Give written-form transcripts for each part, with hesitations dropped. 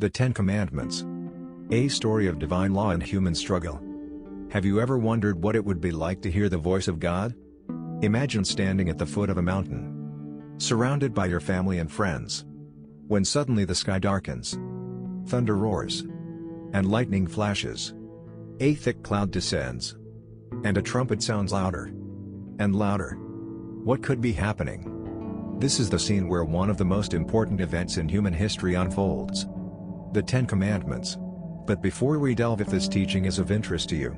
The Ten Commandments. A story of divine law and human struggle. Have you ever wondered what it would be like to hear the voice of God? Imagine standing at the foot of a mountain, surrounded by your family and friends, when suddenly the sky darkens, thunder roars, and lightning flashes. A thick cloud descends, and a trumpet sounds louder and louder. What could be happening? This is the scene where one of the most important events in human history unfolds. The Ten Commandments. But before we delve, if this teaching is of interest to you,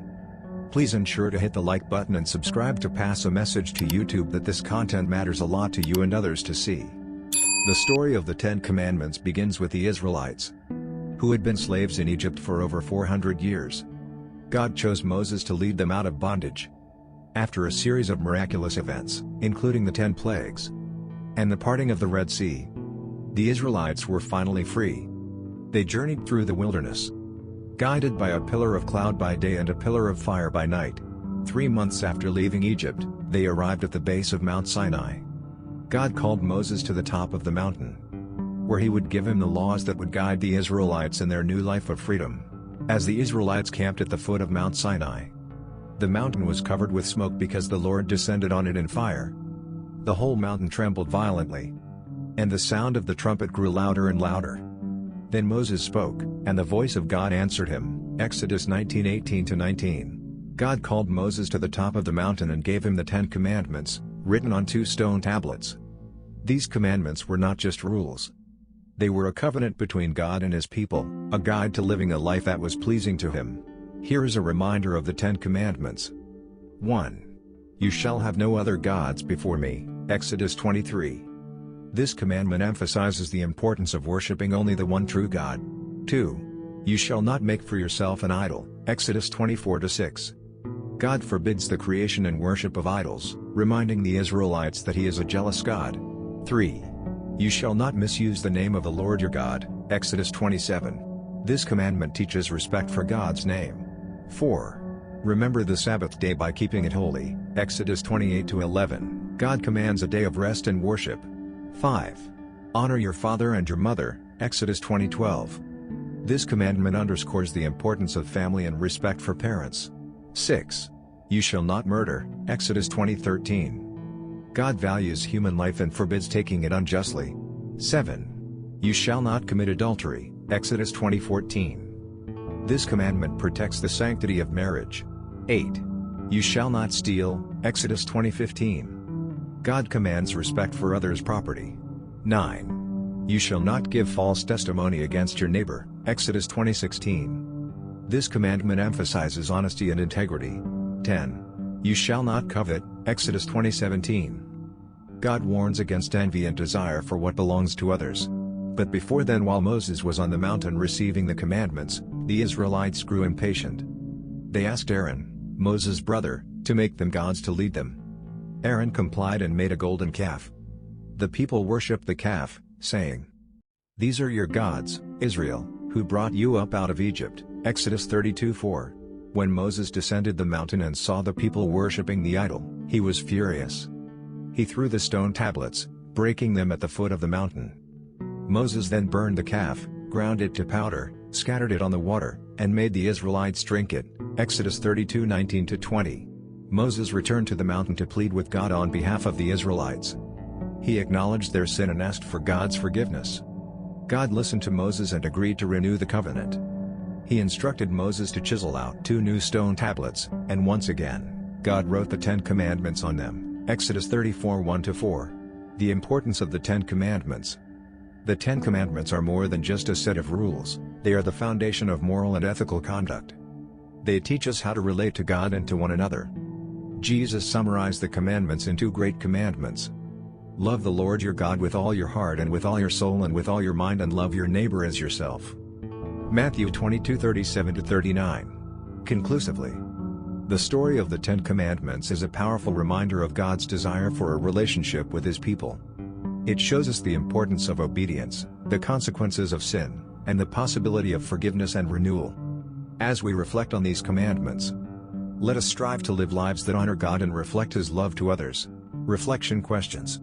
please ensure to hit the like button and subscribe to pass a message to YouTube that this content matters a lot to you and others to see. The story of the Ten Commandments begins with the Israelites, who had been slaves in Egypt for over 400 years. God chose Moses to lead them out of bondage. After a series of miraculous events, including the 10 plagues and the parting of the Red Sea, the Israelites were finally free. They journeyed through the wilderness, guided by a pillar of cloud by day and a pillar of fire by night. 3 months after leaving Egypt, they arrived at the base of Mount Sinai. God called Moses to the top of the mountain, where he would give him the laws that would guide the Israelites in their new life of freedom. As the Israelites camped at the foot of Mount Sinai, the mountain was covered with smoke because the Lord descended on it in fire. The whole mountain trembled violently, and the sound of the trumpet grew louder and louder. Then Moses spoke, and the voice of God answered him. Exodus 19:18-19. God called Moses to the top of the mountain and gave him the 10 Commandments, written on 2 stone tablets. These commandments were not just rules. They were a covenant between God and his people, a guide to living a life that was pleasing to him. Here is a reminder of the 10 Commandments. 1. You shall have no other gods before me. Exodus 23. This commandment emphasizes the importance of worshiping only the one true God. 2. You shall not make for yourself an idol. Exodus 24:6. God forbids the creation and worship of idols, reminding the Israelites that he is a jealous God. 3. You shall not misuse the name of the Lord your God. Exodus 27. This commandment teaches respect for God's name. 4. Remember the Sabbath day by keeping it holy. Exodus 28:11. God commands a day of rest and worship. 5. Honor your father and your mother. Exodus 20:12. This commandment underscores the importance of family and respect for parents. 6. You shall not murder. Exodus 20:13. God values human life and forbids taking it unjustly. 7. You shall not commit adultery. Exodus 20:14. This commandment protects the sanctity of marriage. 8. You shall not steal. Exodus 20:15. God commands respect for others' property. 9. You shall not give false testimony against your neighbor. Exodus 20:16. This commandment emphasizes honesty and integrity. 10. You shall not covet. Exodus 20:17. God warns against envy and desire for what belongs to others. But before then, while Moses was on the mountain receiving the commandments, the Israelites grew impatient. They asked Aaron, Moses' brother, to make them gods to lead them. Aaron complied and made a golden calf. The people worshipped the calf, saying, These are your gods, Israel, who brought you up out of Egypt. Exodus 32:4. When Moses descended the mountain and saw the people worshipping the idol, he was furious. He threw the stone tablets, breaking them at the foot of the mountain. Moses then burned the calf, ground it to powder, scattered it on the water, and made the Israelites drink it. Exodus 32:19-20. Moses returned to the mountain to plead with God on behalf of the Israelites. He acknowledged their sin and asked for God's forgiveness. God listened to Moses and agreed to renew the covenant. He instructed Moses to chisel out 2 new stone tablets, and once again, God wrote the 10 Commandments on them. Exodus 34:1-4. The importance of the 10 Commandments. The 10 Commandments are more than just a set of rules, they are the foundation of moral and ethical conduct. They teach us how to relate to God and to one another. Jesus summarized the commandments in 2 great commandments. Love the Lord your God with all your heart and with all your soul and with all your mind, and love your neighbor as yourself. Matthew 22:37-39. Conclusively, the story of the 10 Commandments is a powerful reminder of God's desire for a relationship with his people. It shows us the importance of obedience, the consequences of sin, and the possibility of forgiveness and renewal. As we reflect on these commandments, let us strive to live lives that honor God and reflect his love to others. Reflection questions.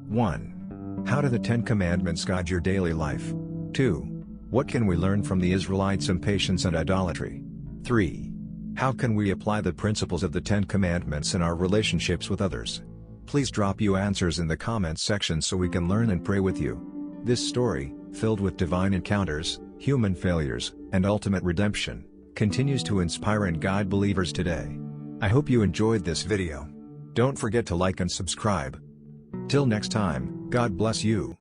1. How do the 10 Commandments guide your daily life? 2. What can we learn from the Israelites' impatience and idolatry? 3. How can we apply the principles of the Ten Commandments in our relationships with others? Please drop your answers in the comments section so we can learn and pray with you. This story, filled with divine encounters, human failures, and ultimate redemption, continues to inspire and guide believers today. I hope you enjoyed this video. Don't forget to like and subscribe. Till next time, God bless you.